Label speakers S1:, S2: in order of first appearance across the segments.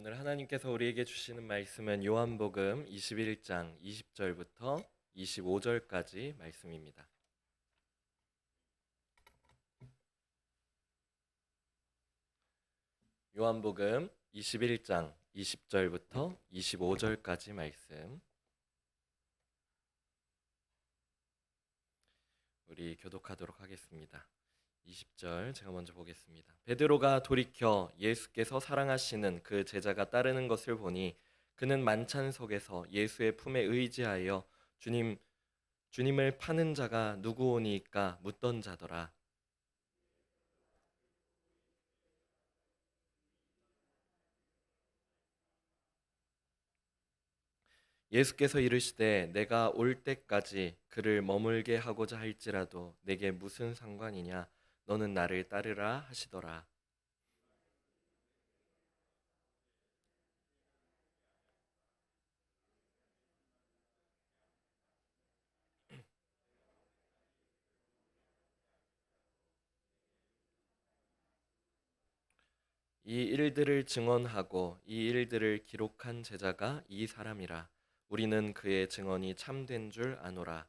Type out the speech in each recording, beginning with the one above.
S1: 오늘 하나님께서 우리에게 주시는 말씀은 요한복음 21장 20절부터 25절까지 말씀입니다. 요한복음 21장 20절부터 25절까지 말씀. 우리 교독하도록 하겠습니다. 20절 제가 먼저 보겠습니다. 베드로가 돌이켜 예수께서 사랑하시는 그 제자가 따르는 것을 보니 그는 만찬 속에서 예수의 품에 의지하여 주님을 파는 자가 누구오니까 묻던 자더라. 예수께서 이르시되 내가 올 때까지 그를 머물게 하고자 할지라도 내게 무슨 상관이냐 너는 나를 따르라 하시더라. 이 일들을 증언하고 이 일들을 기록한 제자가 이 사람이라. 우리는 그의 증언이 참된 줄 아노라.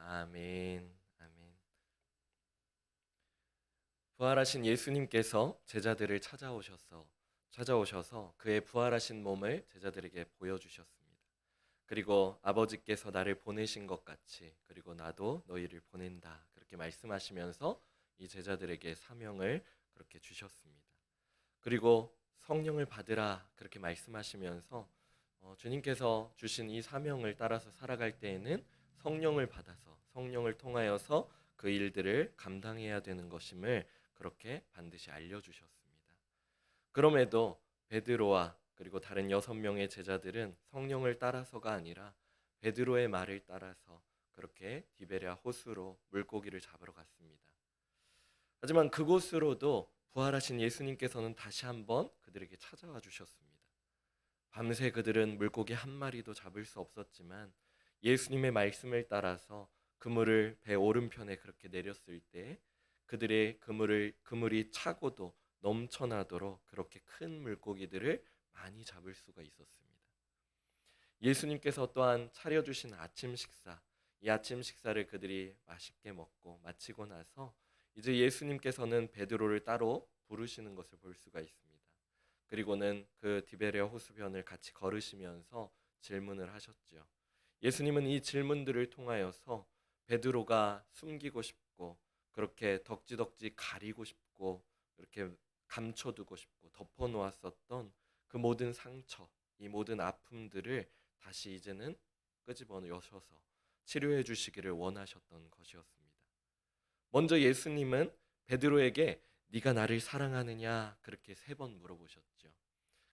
S1: 아멘. 아멘. 부활하신 예수님께서 제자들을 찾아오셔서 그의 부활하신 몸을 제자들에게 보여주셨습니다. 그리고 아버지께서 나를 보내신 것 같이 그리고 나도 너희를 보낸다 그렇게 말씀하시면서 이 제자들에게 사명을 그렇게 주셨습니다. 그리고 성령을 받으라 그렇게 말씀하시면서 주님께서 주신 이 사명을 따라서 살아갈 때에는 성령을 받아서 성령을 통하여서 그 일들을 감당해야 되는 것임을 그렇게 반드시 알려주셨습니다. 그럼에도 베드로와 그리고 다른 6명의 제자들은 성령을 따라서가 아니라 베드로의 말을 따라서 그렇게 디베랴 호수로 물고기를 잡으러 갔습니다. 하지만 그곳으로도 부활하신 예수님께서는 다시 한번 그들에게 찾아와 주셨습니다. 밤새 그들은 물고기 한 마리도 잡을 수 없었지만 예수님의 말씀을 따라서 그물을 배 오른편에 그렇게 내렸을 때 그들의 그물이 차고도 넘쳐나도록 그렇게 큰 물고기들을 많이 잡을 수가 있었습니다. 예수님께서 또한 차려주신 아침 식사, 이 아침 식사를 그들이 맛있게 먹고 마치고 나서 이제 예수님께서는 베드로를 따로 부르시는 것을 볼 수가 있습니다. 그리고는 그 디베랴 호수변을 같이 걸으시면서 질문을 하셨죠. 예수님은 이 질문들을 통하여서 베드로가 숨기고 싶고 그렇게 덕지덕지 가리고 싶고 그렇게 감춰두고 싶고 덮어놓았었던 그 모든 상처, 이 모든 아픔들을 다시 이제는 끄집어내셔서 치료해 주시기를 원하셨던 것이었습니다. 먼저 예수님은 베드로에게 네가 나를 사랑하느냐 그렇게 3번 물어보셨죠.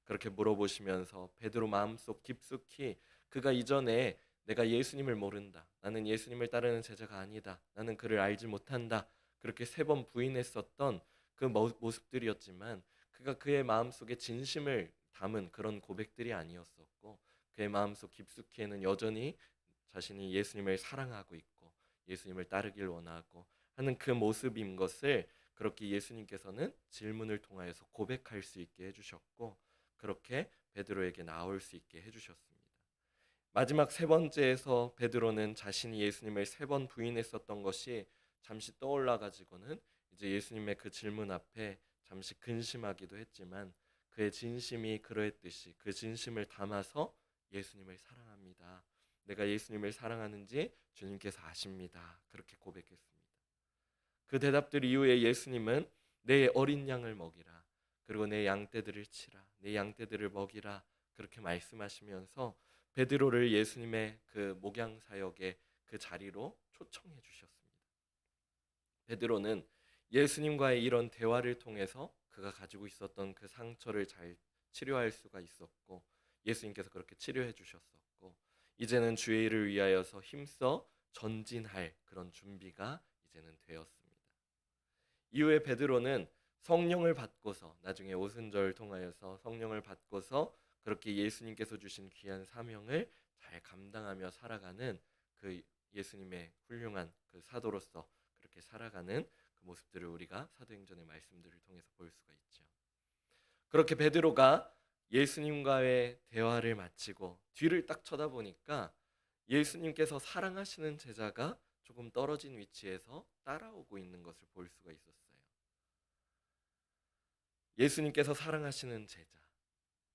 S1: 그렇게 물어보시면서 베드로 마음속 깊숙이 그가 이전에 내가 예수님을 모른다. 나는 예수님을 따르는 제자가 아니다. 나는 그를 알지 못한다. 그렇게 3번 부인했었던 그 모습들이었지만 그가 그의 마음속에 진심을 담은 그런 고백들이 아니었었고 그의 마음속 깊숙이에는 여전히 자신이 예수님을 사랑하고 있고 예수님을 따르길 원하고 하는 그 모습인 것을 그렇게 예수님께서는 질문을 통하여서 고백할 수 있게 해주셨고 그렇게 베드로에게 나올 수 있게 해주셨습니다. 마지막 3번째에서 베드로는 자신이 예수님을 3번 부인했었던 것이 잠시 떠올라 가지고는 이제 예수님의 그 질문 앞에 잠시 근심하기도 했지만 그의 진심이 그러했듯이 그 진심을 담아서 예수님을 사랑합니다. 내가 예수님을 사랑하는지 주님께서 아십니다. 그렇게 고백했습니다. 그 대답들 이후에 예수님은 내 어린 양을 먹이라. 그리고 내 양떼들을 치라. 내 양떼들을 먹이라. 그렇게 말씀하시면서 베드로를 예수님의 그 목양 사역의 그 자리로 초청해 주셨습니다. 베드로는 예수님과의 이런 대화를 통해서 그가 가지고 있었던 그 상처를 잘 치료할 수가 있었고 예수님께서 그렇게 치료해 주셨었고 이제는 주의 일을 위하여서 힘써 전진할 그런 준비가 이제는 되었습니다. 이후에 베드로는 성령을 받고서 나중에 오순절을 통하여서 성령을 받고서 그렇게 예수님께서 주신 귀한 사명을 잘 감당하며 살아가는 그 예수님의 훌륭한 그 사도로서 그렇게 살아가는 그 모습들을 우리가 사도행전의 말씀들을 통해서 볼 수가 있죠. 그렇게 베드로가 예수님과의 대화를 마치고 뒤를 딱 쳐다보니까 예수님께서 사랑하시는 제자가 조금 떨어진 위치에서 따라오고 있는 것을 볼 수가 있었어요. 예수님께서 사랑하시는 제자.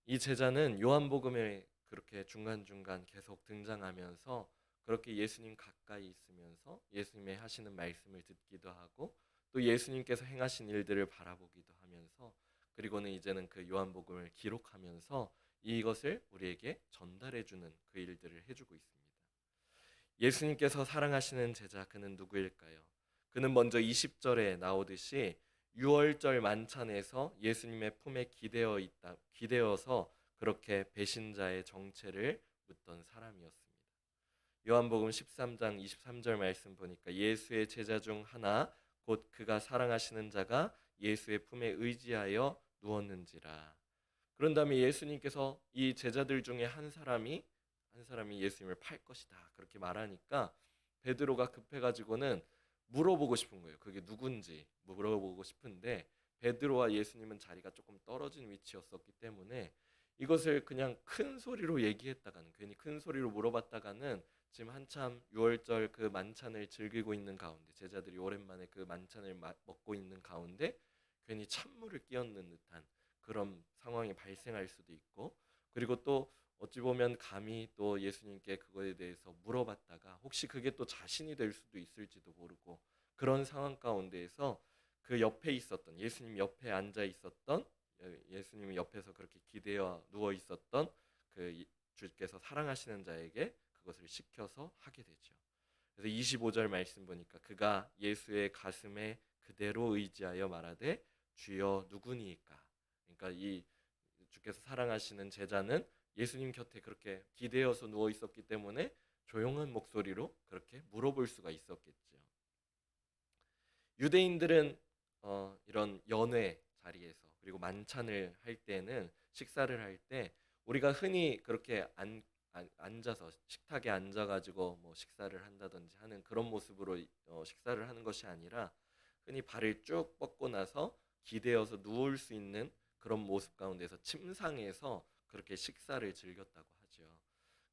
S1: 이 제자는 요한복음에 그렇게 중간중간 계속 등장하면서 그렇게 예수님 가까이 있으면서 예수님의 하시는 말씀을 듣기도 하고 또 예수님께서 행하신 일들을 바라보기도 하면서 그리고는 이제는 그 요한복음을 기록하면서 이것을 우리에게 전달해주는 그 일들을 해주고 있습니다. 예수님께서 사랑하시는 제자 그는 누구일까요? 그는 먼저 20절에 나오듯이 유월절 만찬에서 예수님의 품에 기대어서 그렇게 배신자의 정체를 묻던 사람이었습니다. 요한복음 13장 23절 말씀 보니까 예수의 제자 중 하나 곧 그가 사랑하시는 자가 예수의 품에 의지하여 누웠는지라. 그런 다음에 예수님께서 이 제자들 중에 한 사람이 예수님을 팔 것이다 그렇게 말하니까 베드로가 급해가지고는 물어보고 싶은 거예요. 그게 누군지 물어보고 싶은데 베드로와 예수님은 자리가 조금 떨어진 위치였었기 때문에 이것을 그냥 큰 소리로 얘기했다가는 괜히 큰 소리로 물어봤다가는 지금 한참 유월절 그 만찬을 즐기고 있는 가운데 제자들이 오랜만에 그 만찬을 먹고 있는 가운데 괜히 찬물을 끼얹는 듯한 그런 상황이 발생할 수도 있고 그리고 또 어찌 보면 감히 또 예수님께 그거에 대해서 물어봤다가 혹시 그게 또 자신이 될 수도 있을지도 모르고 그런 상황 가운데에서 그 옆에 있었던 예수님 옆에 앉아 있었던 예수님 옆에서 그렇게 기대어 누워 있었던 그 주께서 사랑하시는 자에게 그것을 시켜서 하게 되죠. 그래서 25절 말씀 보니까 그가 예수의 가슴에 그대로 의지하여 말하되 주여 누구니이까. 그러니까 이 주께서 사랑하시는 제자는 예수님 곁에 그렇게 기대어서 누워 있었기 때문에 조용한 목소리로 그렇게 물어볼 수가 있었겠죠. 유대인들은 이런 연회 자리에서 그리고 만찬을 할 때는 식사를 할 때 우리가 흔히 그렇게 앉아서 식탁에 앉아가지고 뭐 식사를 한다든지 하는 그런 모습으로 식사를 하는 것이 아니라 흔히 발을 쭉 뻗고 나서 기대어서 누울 수 있는 그런 모습 가운데서 침상에서 그렇게 식사를 즐겼다고 하죠.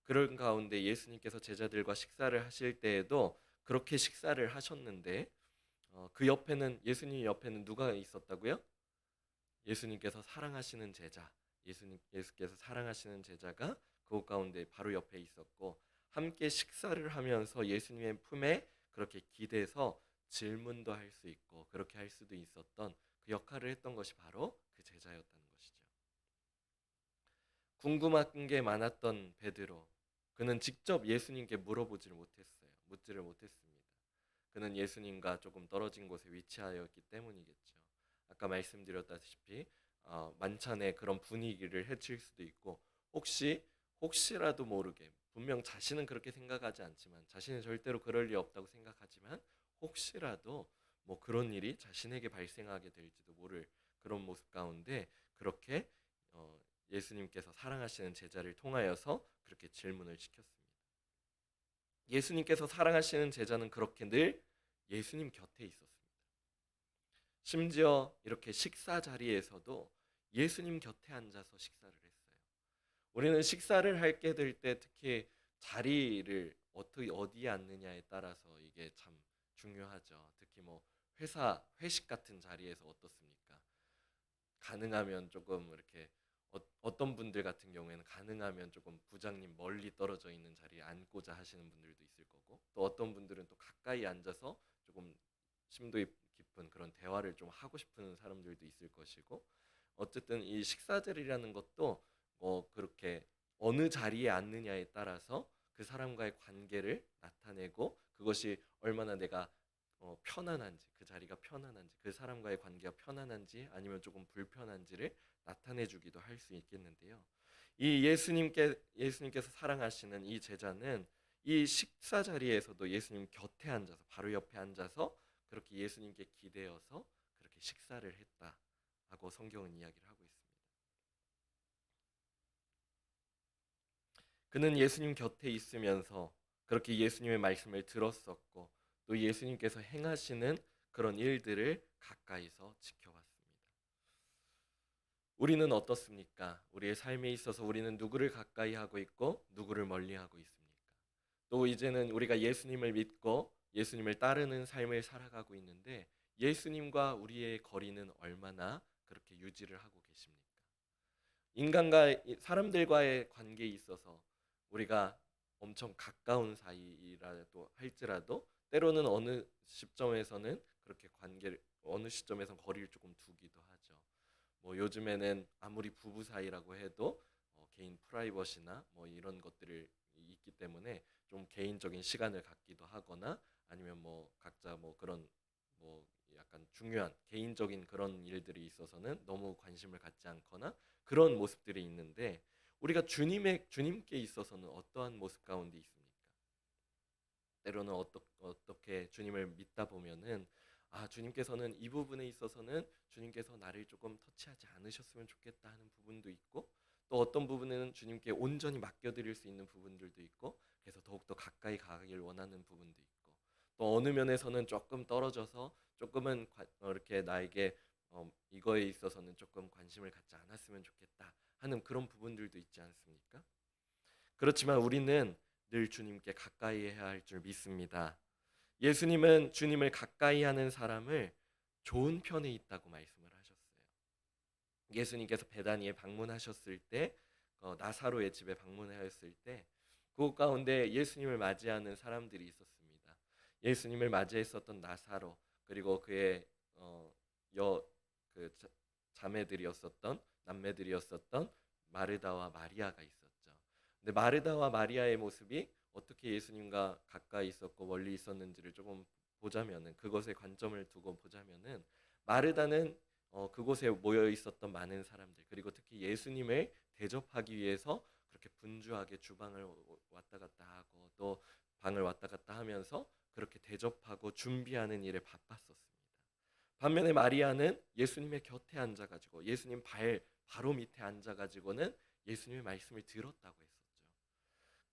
S1: 그런 가운데 예수님께서 제자들과 식사를 하실 때에도 그렇게 식사를 하셨는데 그 옆에는 예수님 옆에는 누가 있었다고요? 예수님께서 사랑하시는 제자, 예수께서 사랑하시는 제자가 그 가운데 바로 옆에 있었고 함께 식사를 하면서 예수님의 품에 그렇게 기대서 질문도 할 수 있고 그렇게 할 수도 있었던 그 역할을 했던 것이 바로 그 제자였다는 것이죠. 궁금한 게 많았던 베드로, 그는 직접 예수님께 묻지를 못했습니다. 그는 예수님과 조금 떨어진 곳에 위치하였기 때문이겠죠. 아까 말씀드렸다시피 만찬의 그런 분위기를 해칠 수도 있고 혹시라도 모르게 분명 자신은 그렇게 생각하지 않지만 자신은 절대로 그럴 리 없다고 생각하지만 혹시라도 뭐 그런 일이 자신에게 발생하게 될지도 모를 그런 모습 가운데 그렇게 예수님께서 사랑하시는 제자를 통하여서 그렇게 질문을 시켰습니다. 예수님께서 사랑하시는 제자는 그렇게 늘 예수님 곁에 있었습니다. 심지어 이렇게 식사 자리에서도 예수님 곁에 앉아서 식사를 했어요. 우리는 식사를 하게 될 때 특히 자리를 어디에 앉느냐에 따라서 이게 참 중요하죠. 특히 뭐 회식 같은 자리에서 어떻습니까? 가능하면 조금 이렇게 어떤 분들 같은 경우에는 가능하면 조금 부장님 멀리 떨어져 있는 자리에 앉고자 하시는 분들도 있을 거고 또 어떤 분들은 또 가까이 앉아서 조금 심도 깊은 그런 대화를 좀 하고 싶은 사람들도 있을 것이고 어쨌든 이 식사 자리라는 것도 그렇게 어느 자리에 앉느냐에 따라서 그 사람과의 관계를 나타내고 그것이 얼마나 내가 편안한지 그 자리가 편안한지 그 사람과의 관계가 편안한지 아니면 조금 불편한지를 나타내 주기도 할 수 있겠는데요. 이 예수님께서 사랑하시는 이 제자는 이 식사 자리에서도 예수님 곁에 앉아서 바로 옆에 앉아서 그렇게 예수님께 기대어서 그렇게 식사를 했다라고 성경은 이야기를 하고 있습니다. 그는 예수님 곁에 있으면서 그렇게 예수님의 말씀을 들었었고 또 예수님께서 행하시는 그런 일들을 가까이서 지켜왔습니다. 우리는 어떻습니까? 우리의 삶에 있어서 우리는 누구를 가까이 하고 있고 누구를 멀리 하고 있습니까? 또 이제는 우리가 예수님을 믿고 예수님을 따르는 삶을 살아가고 있는데 예수님과 우리의 거리는 얼마나 그렇게 유지를 하고 계십니까? 인간과 사람들과의 관계에 있어서 우리가 엄청 가까운 사이라도 할지라도 때로는 어느 시점에서는 그렇게 관계를 어느 시점에선 거리를 조금 두기도 하죠. 뭐 요즘에는 아무리 부부 사이라고 해도 개인 프라이버시나 뭐 이런 것들이 있기 때문에 좀 개인적인 시간을 갖기도 하거나 아니면 뭐 각자 뭐 그런 뭐 약간 중요한 개인적인 그런 일들이 있어서는 너무 관심을 갖지 않거나 그런 모습들이 있는데 우리가 주님께 있어서는 어떠한 모습 가운데 있습니까? 때로는 어떻게 주님을 믿다 보면은 주님께서는 이 부분에 있어서는 주님께서 나를 조금 터치하지 않으셨으면 좋겠다 하는 부분도 있고 또 어떤 부분에는 주님께 온전히 맡겨드릴 수 있는 부분들도 있고 그래서 더욱더 가까이 가길 원하는 부분도 있고 또 어느 면에서는 조금 떨어져서 조금은 이렇게 나에게 이거에 있어서는 조금 관심을 갖지 않았으면 좋겠다 하는 그런 부분들도 있지 않습니까? 그렇지만 우리는 늘 주님께 가까이 해야 할 줄 믿습니다. 예수님은 주님을 가까이 하는 사람을 좋은 편에 있다고 말씀을 하셨어요. 예수님께서 베다니에 방문하셨을 때 나사로의 집에 방문하였을 때 그 가운데 예수님을 맞이하는 사람들이 있었습니다. 예수님을 맞이했었던 나사로 그리고 그의 여그 자매들이었었던 남매들이었었던 마르다와 마리아가 있었죠. 근데 마르다와 마리아의 모습이 어떻게 예수님과 가까이 있었고 멀리 있었는지를 조금 보자면은 그것에 관점을 두고 보자면은 마르다는 그곳에 모여 있었던 많은 사람들 그리고 특히 예수님을 대접하기 위해서 그렇게 분주하게 주방을 왔다 갔다 하고 또 방을 왔다 갔다 하면서 그렇게 대접하고 준비하는 일에 바빴었습니다. 반면에 마리아는 예수님의 곁에 앉아가지고 예수님 바로 밑에 앉아가지고는 예수님의 말씀을 들었다고 했었죠.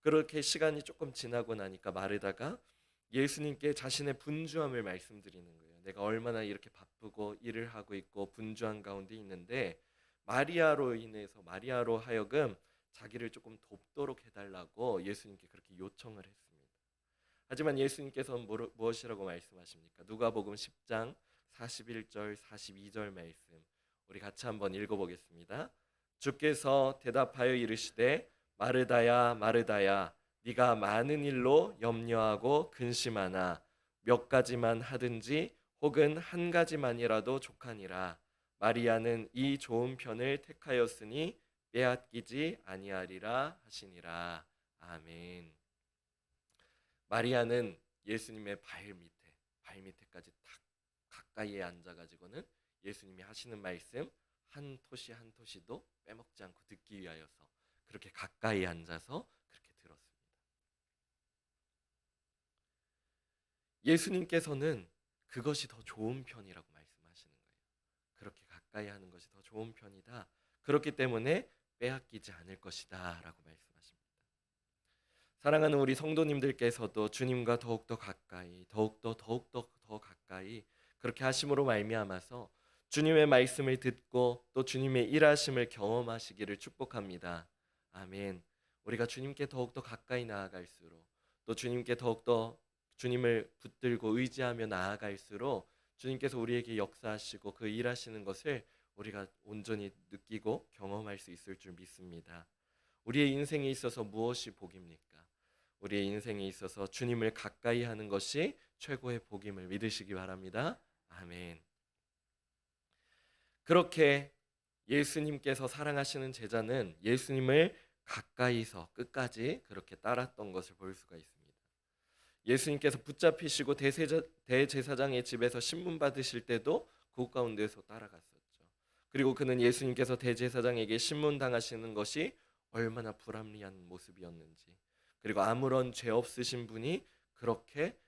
S1: 그렇게 시간이 조금 지나고 나니까 마르다가 예수님께 자신의 분주함을 말씀드리는 거예요. 내가 얼마나 이렇게 바쁘고 일을 하고 있고 분주한 가운데 있는데 마리아로 하여금 자기를 조금 돕도록 해달라고 예수님께 그렇게 요청을 했습니다. 하지만 예수님께서는 무엇이라고 말씀하십니까? 누가복음 10장 41절 42절 말씀 우리 같이 한번 읽어보겠습니다. 주께서 대답하여 이르시되 마르다야 마르다야 네가 많은 일로 염려하고 근심하나 몇 가지만 하든지 혹은 한 가지만이라도 족하니라. 마리아는 이 좋은 편을 택하였으니 빼앗기지 아니하리라 하시니라. 아멘. 마리아는 예수님의 발 밑에까지 딱 가까이에 앉아가지고는 예수님이 하시는 말씀 한 토시 한 토시도 빼먹지 않고 듣기 위하여서 그렇게 가까이 앉아서 그렇게 들었습니다. 예수님께서는 그것이 더 좋은 편이라고 말씀하시는 거예요. 그렇게 가까이 하는 것이 더 좋은 편이다. 그렇기 때문에 빼앗기지 않을 것이다 라고 말씀하십니다. 사랑하는 우리 성도님들께서도 주님과 더욱더 가까이 더욱더 더 가까이 그렇게 하심으로 말미암아서 주님의 말씀을 듣고 또 주님의 일하심을 경험하시기를 축복합니다. 아멘. 우리가 주님께 더욱더 가까이 나아갈수록 또 주님께 더욱더 주님을 붙들고 의지하며 나아갈수록 주님께서 우리에게 역사하시고 그 일하시는 것을 우리가 온전히 느끼고 경험할 수 있을 줄 믿습니다. 우리의 인생에 있어서 무엇이 복입니까? 우리의 인생에 있어서 주님을 가까이 하는 것이 최고의 복임을 믿으시기 바랍니다. 아멘. 그렇게 예수님께서 사랑하시는 제자는 예수님을 가까이서 끝까지 그렇게 따랐던 것을 볼 수가 있습니다. 예수님께서 붙잡히시고 대제사장의 집에서 신문 받으실 때도 그 가운데서 따라갔었죠. 그리고 그는 예수님께서 대제사장에게 신문 당하시는 것이 얼마나 불합리한 모습이었는지 그리고 아무런 죄 없으신 분이 그렇게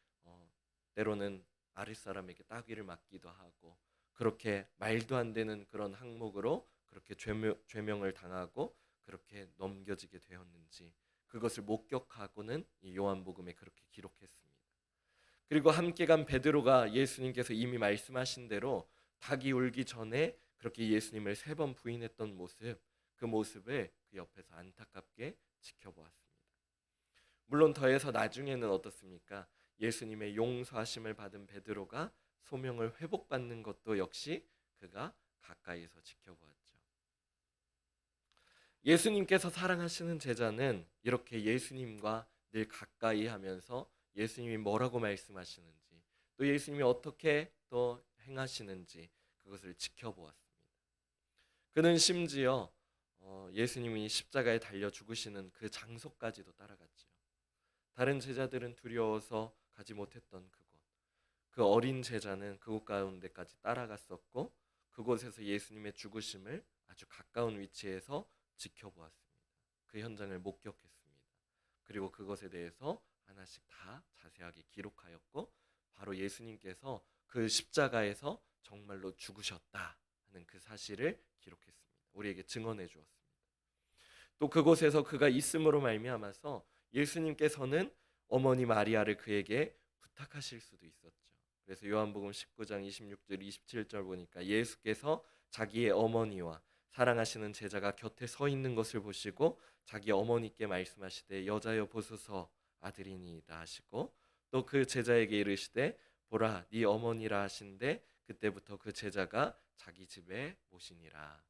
S1: 때로는 아랫사람에게 따귀를 맞기도 하고 그렇게 말도 안 되는 그런 항목으로 그렇게 죄명을 당하고 그렇게 넘겨지게 되었는지 그것을 목격하고는 이 요한복음에 그렇게 기록했습니다. 그리고 함께 간 베드로가 예수님께서 이미 말씀하신 대로 닭이 울기 전에 그렇게 예수님을 3번 부인했던 모습, 그 모습을 그 옆에서 안타깝게 지켜보았습니다. 물론 더해서 나중에는 어떻습니까? 예수님의 용서하심을 받은 베드로가 소명을 회복받는 것도 역시 그가 가까이서 지켜보았죠. 예수님께서 사랑하시는 제자는 이렇게 예수님과 늘 가까이 하면서 예수님이 뭐라고 말씀하시는지, 또 예수님이 어떻게 또 행하시는지 그것을 지켜보았습니다. 그는 심지어 예수님이 십자가에 달려 죽으시는 그 장소까지도 따라갔지요. 다른 제자들은 두려워서 가지 못했던 그곳, 그 어린 제자는 그곳 가운데까지 따라갔었고, 그곳에서 예수님의 죽으심을 아주 가까운 위치에서 지켜보았습니다. 그 현장을 목격했습니다. 그리고 그것에 대해서 하나씩 다 자세하게 기록하였고, 바로 예수님께서 그 십자가에서 정말로 죽으셨다 하는 그 사실을 기록했습니다. 우리에게 증언해 주었습니다. 또 그곳에서 그가 있음으로 말미암아서 예수님께서는 어머니 마리아를 그에게 부탁하실 수도 있었죠. 그래서 요한복음 19장 26절 27절 보니까 예수께서 자기의 어머니와 사랑하시는 제자가 곁에 서 있는 것을 보시고 자기 어머니께 말씀하시되 여자여 보소서 아들이니이다 하시고, 또 그 제자에게 이르시되 보라 네 어머니라 하신데 그때부터 그 제자가 자기 집에 모시니라.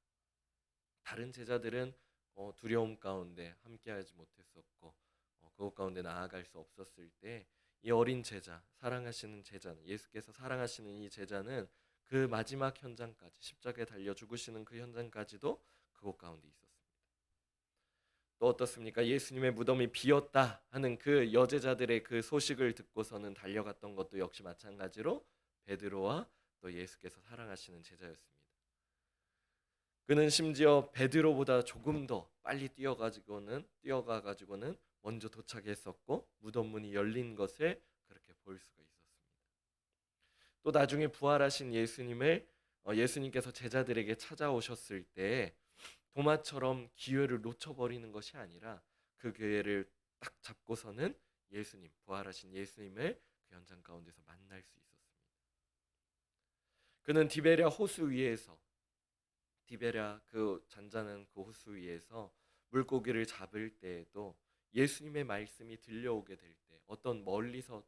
S1: 다른 제자들은 두려움 가운데 함께하지 못했었고 그곳 가운데 나아갈 수 없었을 때, 이 어린 제자, 사랑하시는 제자는, 예수께서 사랑하시는 이 제자는 그 마지막 현장까지, 십자가에 달려 죽으시는 그 현장까지도 그곳 가운데 있었습니다. 또 어떻습니까? 예수님의 무덤이 비었다 하는 그 여제자들의 그 소식을 듣고서는 달려갔던 것도 역시 마찬가지로 베드로와 또 예수께서 사랑하시는 제자였습니다. 그는 심지어 베드로보다 조금 더 빨리 뛰어가가지고는 먼저 도착했었고 무덤 문이 열린 것을 그렇게 볼 수가 있었습니다. 또 나중에 부활하신 예수님께서 제자들에게 찾아오셨을 때 도마처럼 기회를 놓쳐버리는 것이 아니라 그 기회를 딱 잡고서는 부활하신 예수님을 그 현장 가운데서 만날 수 있었습니다. 그는 디베랴 그 잔잔한 그 호수 위에서 물고기를 잡을 때에도 예수님의 말씀이 들려오게 될 때, 어떤 멀리서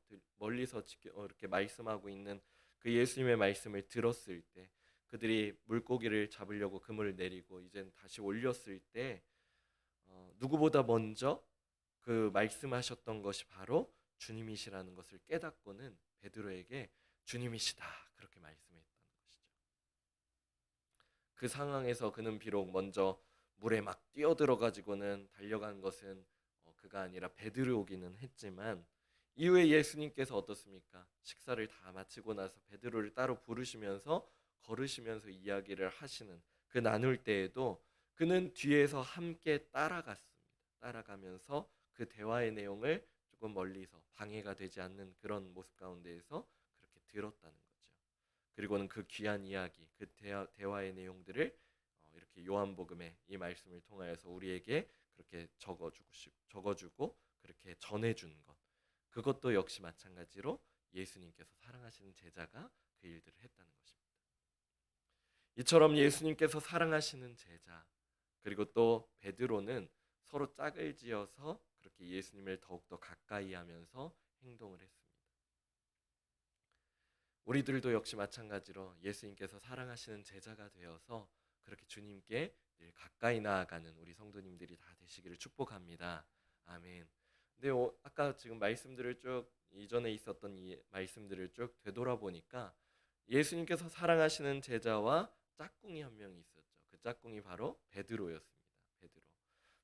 S1: 이렇게 말씀하고 있는 그 예수님의 말씀을 들었을 때, 그들이 물고기를 잡으려고 그물을 내리고 이젠 다시 올렸을 때 누구보다 먼저 그 말씀하셨던 것이 바로 주님이시라는 것을 깨닫고는 베드로에게 주님이시다 그렇게 말씀했던 것이죠. 그 상황에서 그는 비록 먼저 물에 막 뛰어들어가지고는 달려간 것은 그가 아니라 베드로이기는 했지만, 이후에 예수님께서 어떻습니까? 식사를 다 마치고 나서 베드로를 따로 부르시면서 걸으시면서 이야기를 하시는 그 나눌 때에도 그는 뒤에서 함께 따라갔습니다. 따라가면서 그 대화의 내용을 조금 멀리서 방해가 되지 않는 그런 모습 가운데에서 그렇게 들었다는 거죠. 그리고는 그 귀한 이야기, 그 대화의 내용들을 이렇게 요한복음의 이 말씀을 통하여서 우리에게 그렇게 적어주고 그렇게 전해주는 것, 그것도 역시 마찬가지로 예수님께서 사랑하시는 제자가 그 일들을 했다는 것입니다. 이처럼 예수님께서 사랑하시는 제자, 그리고 또 베드로는 서로 짝을 지어서 그렇게 예수님을 더욱더 가까이 하면서 행동을 했습니다. 우리들도 역시 마찬가지로 예수님께서 사랑하시는 제자가 되어서 그렇게 주님께 늘 가까이 나아가는 우리 성도님들이 다 되시기를 축복합니다. 아멘. 근데 아까 지금 말씀들을 쭉, 이전에 있었던 이 말씀들을 쭉 되돌아보니까 예수님께서 사랑하시는 제자와 짝꿍이 한 명이 있었죠. 그 짝꿍이 바로 베드로였습니다.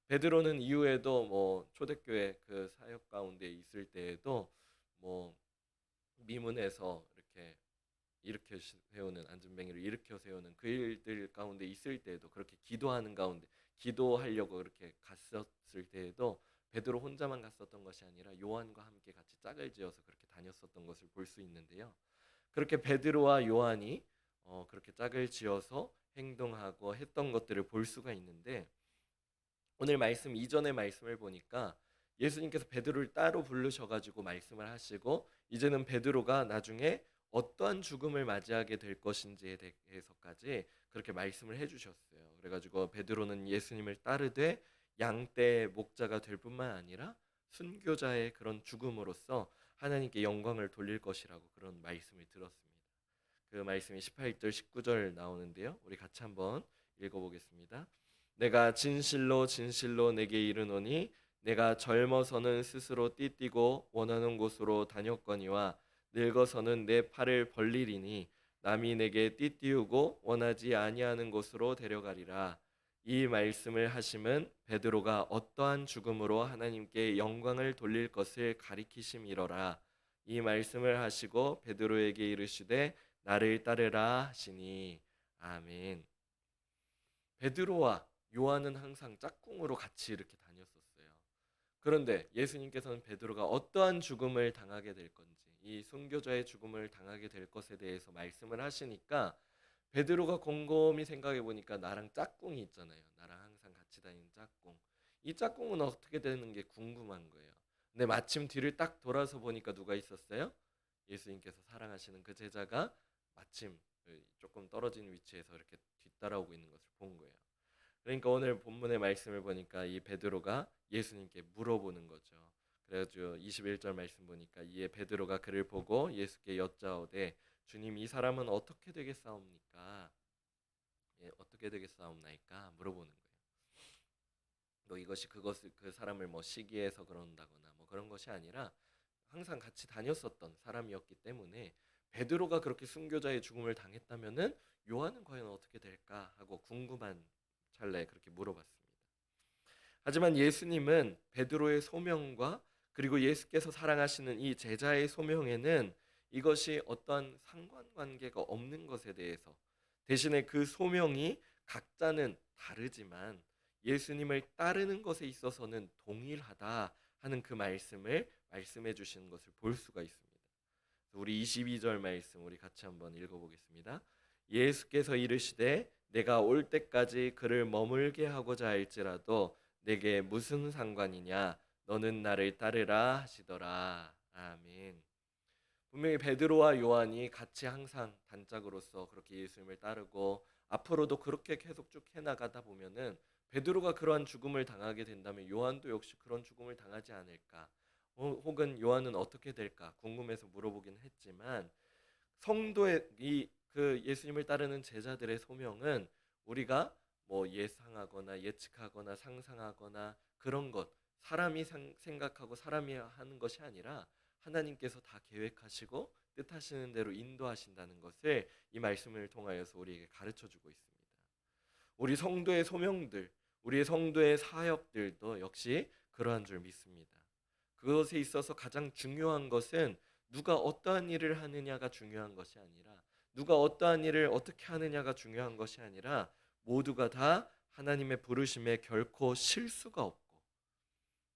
S1: 베드로는 이후에도 초대교회 그 사역 가운데 있을 때에도 미문에서 이렇게 일으켜 세우는, 안전뱅이를 일으켜 세우는 그 일들 가운데 있을 때에도, 그렇게 기도하는 가운데 기도하려고 그렇게 갔었을 때에도 베드로 혼자만 갔었던 것이 아니라 요한과 함께 같이 짝을 지어서 그렇게 다녔었던 것을 볼 수 있는데요. 그렇게 베드로와 요한이 그렇게 짝을 지어서 행동하고 했던 것들을 볼 수가 있는데, 오늘 말씀 이전의 말씀을 보니까 예수님께서 베드로를 따로 부르셔가지고 말씀을 하시고 이제는 베드로가 나중에 어떠한 죽음을 맞이하게 될 것인지에 대해서까지 그렇게 말씀을 해주셨어요. 그래가지고 베드로는 예수님을 따르되 양떼의 목자가 될 뿐만 아니라 순교자의 그런 죽음으로써 하나님께 영광을 돌릴 것이라고 그런 말씀을 들었습니다. 그 말씀이 18절 19절 나오는데요. 우리 같이 한번 읽어보겠습니다. 내가 진실로 진실로 내게 이르노니 내가 젊어서는 스스로 띠띠고 원하는 곳으로 다녔거니와 늙어서는 내 팔을 벌리리니 남이 내게 띠띠우고 원하지 아니하는 곳으로 데려가리라. 이 말씀을 하심은 베드로가 어떠한 죽음으로 하나님께 영광을 돌릴 것을 가리키심이로라. 이 말씀을 하시고 베드로에게 이르시되 나를 따르라 하시니. 아멘. 베드로와 요한은 항상 짝꿍으로 같이 이렇게 다녔었어요. 그런데 예수님께서는 베드로가 어떠한 죽음을 당하게 될 건지, 이 순교자의 죽음을 당하게 될 것에 대해서 말씀을 하시니까 베드로가 곰곰이 생각해 보니까 나랑 짝꿍이 있잖아요. 나랑 항상 같이 다니는 짝꿍. 이 짝꿍은 어떻게 되는 게 궁금한 거예요. 근데 마침 뒤를 딱 돌아서 보니까 누가 있었어요? 예수님께서 사랑하시는 그 제자가 마침 조금 떨어진 위치에서 이렇게 뒤따라오고 있는 것을 본 거예요. 그러니까 오늘 본문의 말씀을 보니까 이 베드로가 예수님께 물어보는 거죠. 그래가지고 21절 말씀 보니까 이에 베드로가 그를 보고 예수께 여짜오되 주님, 이 사람은 어떻게 되겠사옵니까? 예, 어떻게 되겠사옵나이까 물어보는 거예요. 또 이것이 그것을 그 사람을 뭐 시기해서 그런다거나 뭐 그런 것이 아니라 항상 같이 다녔었던 사람이었기 때문에 베드로가 그렇게 순교자의 죽음을 당했다면은 요한은 과연 어떻게 될까 하고 궁금한 찰나에 그렇게 물어봤습니다. 하지만 예수님은 베드로의 소명과 그리고 예수께서 사랑하시는 이 제자의 소명에는 이것이 어떠한 상관관계가 없는 것에 대해서, 대신에 그 소명이 각자는 다르지만 예수님을 따르는 것에 있어서는 동일하다 하는 그 말씀을 말씀해 주시는 것을 볼 수가 있습니다. 우리 22절 말씀 우리 같이 한번 읽어보겠습니다. 예수께서 이르시되 내가 올 때까지 그를 머물게 하고자 할지라도 내게 무슨 상관이냐, 너는 나를 따르라 하시더라. 아멘. 분명히 베드로와 요한이 같이 항상 단짝으로서 그렇게 예수님을 따르고 앞으로도 그렇게 계속 쭉 해나가다 보면은 베드로가 그러한 죽음을 당하게 된다면 요한도 역시 그런 죽음을 당하지 않을까, 혹은 요한은 어떻게 될까 궁금해서 물어보긴 했지만 성도의 이 그 예수님을 따르는 제자들의 소명은 우리가 뭐 예상하거나 예측하거나 상상하거나 그런 것, 사람이 생각하고 사람이 하는 것이 아니라 하나님께서 다 계획하시고 뜻하시는 대로 인도하신다는 것을 이 말씀을 통하여서 우리에게 가르쳐 주고 있습니다. 우리 성도의 소명들, 우리의 성도의 사역들도 역시 그러한 줄 믿습니다. 그것에 있어서 가장 중요한 것은 누가 어떠한 일을 하느냐가 중요한 것이 아니라, 누가 어떠한 일을 어떻게 하느냐가 중요한 것이 아니라 모두가 다 하나님의 부르심에 결코 실수가 없고,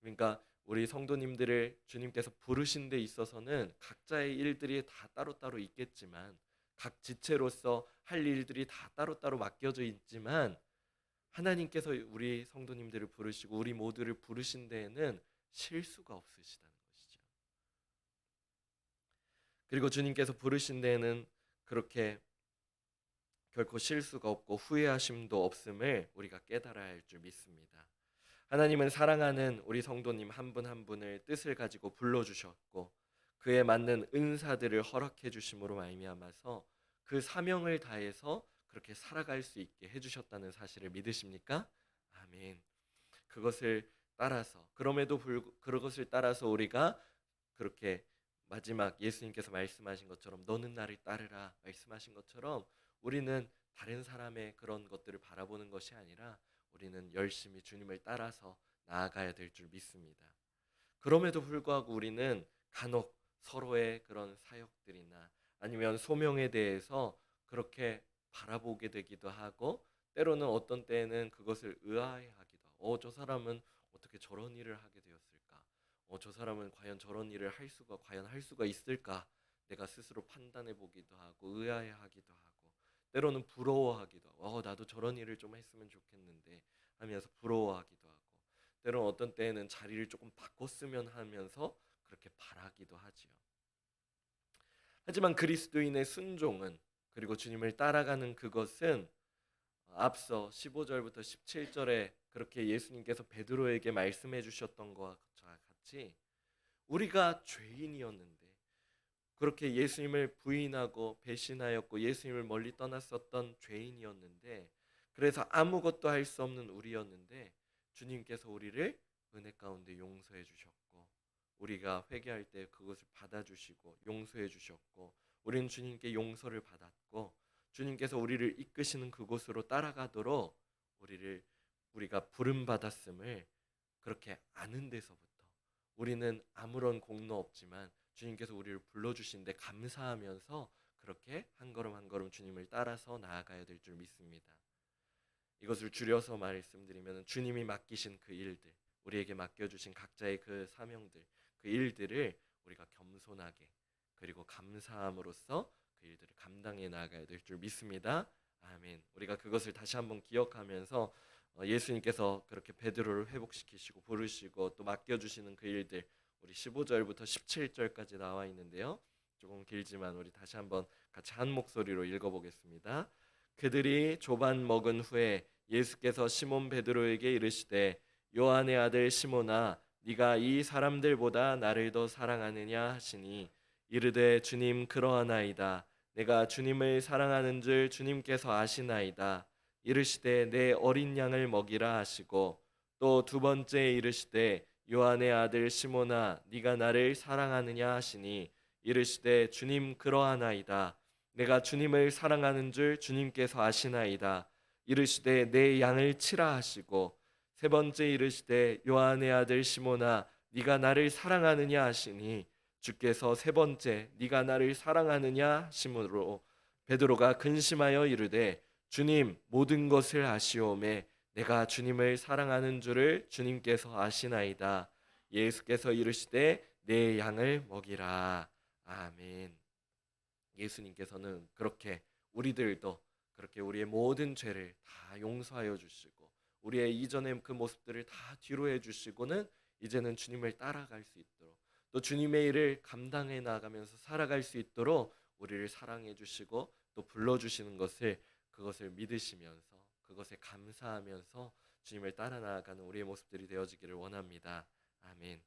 S1: 그러니까 우리 성도님들을 주님께서 부르신 데 있어서는 각자의 일들이 다 따로따로 있겠지만, 각 지체로서 할 일들이 다 따로따로 맡겨져 있지만 하나님께서 우리 성도님들을 부르시고 우리 모두를 부르신 데에는 실수가 없으시다는 것이죠. 그리고 주님께서 부르신 데에는 그렇게 결코 실수가 없고 후회하심도 없음을 우리가 깨달아야 할 줄 믿습니다. 하나님은 사랑하는 우리 성도님 한 분 한 분을 뜻을 가지고 불러주셨고 그에 맞는 은사들을 허락해 주심으로 말미암아서 그 사명을 다해서 그렇게 살아갈 수 있게 해주셨다는 사실을 믿으십니까? 아멘. 그것을 따라서, 그것을 따라서 우리가 그렇게 마지막 예수님께서 말씀하신 것처럼 너는 나를 따르라 말씀하신 것처럼 우리는 다른 사람의 그런 것들을 바라보는 것이 아니라 우리는 열심히 주님을 따라서 나아가야 될 줄 믿습니다. 그럼에도 불구하고 우리는 간혹 서로의 그런 사역들이나 아니면 소명에 대해서 그렇게 바라보게 되기도 하고, 때로는 어떤 때에는 그것을 의아해하기도 하고, 저 사람은 어떻게 저런 일을 하게 되었을까? 저 사람은 과연 저런 일을 과연 할 수가 있을까? 내가 스스로 판단해 보기도 하고 의아해하기도 하고, 때로는 부러워하기도 하고, 나도 저런 일을 좀 했으면 좋겠는데 하면서 부러워하기도 하고, 때론 어떤 때에는 자리를 조금 바꿨으면 하면서 그렇게 바라기도 하지요. 하지만 그리스도인의 순종은, 그리고 주님을 따라가는 그것은 앞서 15절부터 17절에 그렇게 예수님께서 베드로에게 말씀해 주셨던 것과 같이 우리가 죄인이었는데 그렇게 예수님을 부인하고 배신하였고 예수님을 멀리 떠났었던 죄인이었는데, 그래서 아무것도 할 수 없는 우리였는데 주님께서 우리를 은혜 가운데 용서해 주셨고, 우리가 회개할 때 그것을 받아주시고 용서해 주셨고, 우리는 주님께 용서를 받았고, 주님께서 우리를 이끄시는 그곳으로 따라가도록 우리가 부름 받았음을 그렇게 아는 데서부터 우리는 아무런 공로 없지만 주님께서 우리를 불러주신데 감사하면서 그렇게 한 걸음 한 걸음 주님을 따라서 나아가야 될 줄 믿습니다. 이것을 줄여서 말씀드리면 주님이 맡기신 그 일들, 우리에게 맡겨주신 각자의 그 사명들, 그 일들을 우리가 겸손하게 그리고 감사함으로써 그 일들을 감당해 나아가야 될 줄 믿습니다. 아멘. 우리가 그것을 다시 한번 기억하면서 예수님께서 그렇게 베드로를 회복시키시고 부르시고 또 맡겨주시는 그 일들, 우리 15절부터 17절까지 나와 있는데요. 조금 길지만 우리 다시 한번 같이 한 목소리로 읽어보겠습니다. 그들이 조반 먹은 후에 예수께서 시몬 베드로에게 이르시되 요한의 아들 시몬아 네가 이 사람들보다 나를 더 사랑하느냐 하시니 이르되 주님 그러하나이다. 내가 주님을 사랑하는 줄 주님께서 아시나이다. 이르시되 내 어린 양을 먹이라 하시고 또 두 번째 이르시되 요한의 아들 시몬아 네가 나를 사랑하느냐 하시니 이르시되 주님 그러하나이다. 내가 주님을 사랑하는 줄 주님께서 아시나이다. 이르시되 내 양을 치라 하시고 세 번째 이르시되 요한의 아들 시몬아 네가 나를 사랑하느냐 하시니 주께서 세 번째 네가 나를 사랑하느냐 하심으로 베드로가 근심하여 이르되 주님 모든 것을 아시오매 내가 주님을 사랑하는 줄을 주님께서 아시나이다. 예수께서 이르시되 내 양을 먹이라. 아멘. 예수님께서는 그렇게 우리들도 그렇게 우리의 모든 죄를 다 용서하여 주시고 우리의 이전의 그 모습들을 다 뒤로 해주시고는 이제는 주님을 따라갈 수 있도록 또 주님의 일을 감당해 나가면서 살아갈 수 있도록 우리를 사랑해 주시고 또 불러주시는 그것을 믿으시면서 그것에 감사하면서 주님을 따라 나아가는 우리의 모습들이 되어지기를 원합니다. 아멘.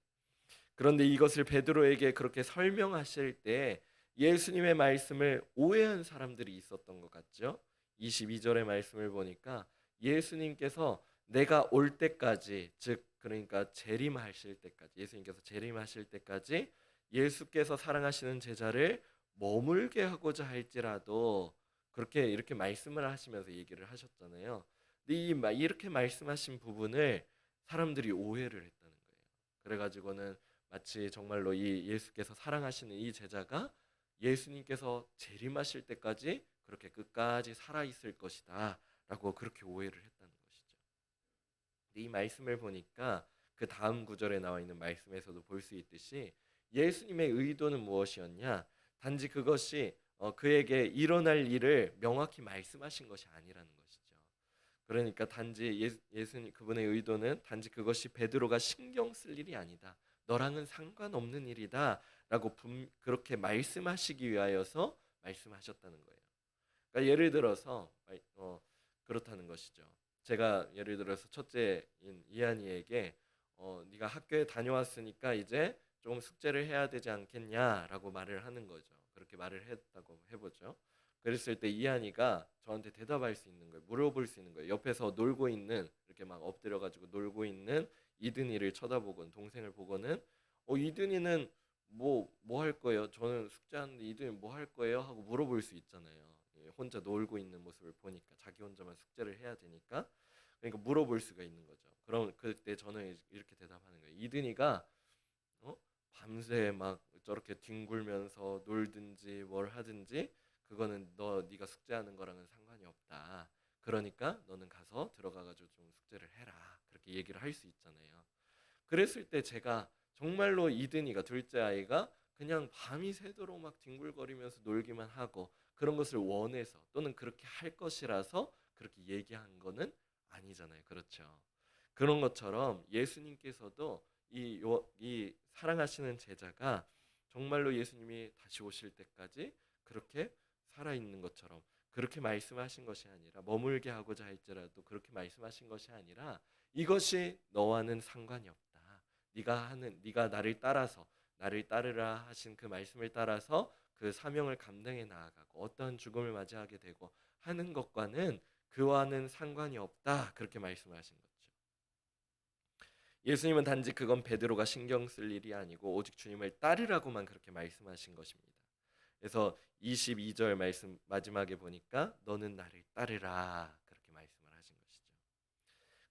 S1: 그런데 이것을 베드로에게 그렇게 설명하실 때 예수님의 말씀을 오해한 사람들이 있었던 것 같죠. 22절의 말씀을 보니까 예수님께서 내가 올 때까지, 즉 그러니까 재림하실 때까지, 예수님께서 재림하실 때까지 예수께서 사랑하시는 제자를 머물게 하고자 할지라도 그렇게 이렇게 말씀을 하시면서 얘기를 하셨잖아요. 근데 이렇게 말씀하신 부분을 사람들이 오해를 했다는 거예요. 그래가지고는 마치 정말로 이 예수께서 사랑하시는 이 제자가 예수님께서 재림하실 때까지 그렇게 끝까지 살아 있을 것이다 라고 그렇게 오해를 했다는 것이죠. 이 말씀을 보니까 그 다음 구절에 나와 있는 말씀에서도 볼 수 있듯이 예수님의 의도는 무엇이었냐? 단지 그것이 그에게 일어날 일을 명확히 말씀하신 것이 아니라는 것이죠. 그러니까 단지 예수님 그분의 의도는 단지 그것이 베드로가 신경 쓸 일이 아니다. 너랑은 상관없는 일이다 라고 그렇게 말씀하시기 위하여서 말씀하셨다는 거예요. 그러니까 예를 들어서 그렇다는 것이죠. 제가 예를 들어서 첫째인 이한이에게 네가 학교에 다녀왔으니까 이제 조금 숙제를 해야 되지 않겠냐라고 말을 하는 거죠. 그렇게 말을 했다고 해보죠. 그랬을 때 이한이가 저한테 대답할 수 있는 거예요. 물어볼 수 있는 거예요. 옆에서 놀고 있는 이렇게 막 엎드려가지고 놀고 있는 이든이를 쳐다보고는 동생을 보고는 이든이는 뭐 할 거예요? 저는 숙제하는데 이든이 뭐 할 거예요? 하고 물어볼 수 있잖아요. 혼자 놀고 있는 모습을 보니까 자기 혼자만 숙제를 해야 되니까 그러니까 물어볼 수가 있는 거죠. 그럼 그때 저는 이렇게 대답하는 거예요. 이든이가 밤새 막 저렇게 뒹굴면서 놀든지 뭘 하든지 그거는 네가 숙제하는 거랑은 상관이 없다. 그러니까 너는 가서 들어가가지고 좀 숙제를 해라. 그렇게 얘기를 할 수 있잖아요. 그랬을 때 제가 정말로 이든이가 둘째 아이가 그냥 밤이 새도록 막 뒹굴거리면서 놀기만 하고 그런 것을 원해서 또는 그렇게 할 것이라서 그렇게 얘기한 거는 아니잖아요. 그렇죠. 그런 것처럼 예수님께서도 이 사랑하시는 제자가 정말로 예수님이 다시 오실 때까지 그렇게 살아있는 것처럼 그렇게 말씀하신 것이 아니라 머물게 하고자 할지라도 그렇게 말씀하신 것이 아니라 이것이 너와는 상관이 없다. 네가 나를 따르라 하신 그 말씀을 따라서 그 사명을 감당해 나아가고 어떠한 죽음을 맞이하게 되고 하는 것과는 그와는 상관이 없다. 그렇게 말씀하신 거죠. 예수님은 단지 그건 베드로가 신경 쓸 일이 아니고 오직 주님을 따르라고만 그렇게 말씀하신 것입니다. 그래서 22절 말씀 마지막에 보니까 너는 나를 따르라 그렇게 말씀을 하신 것이죠.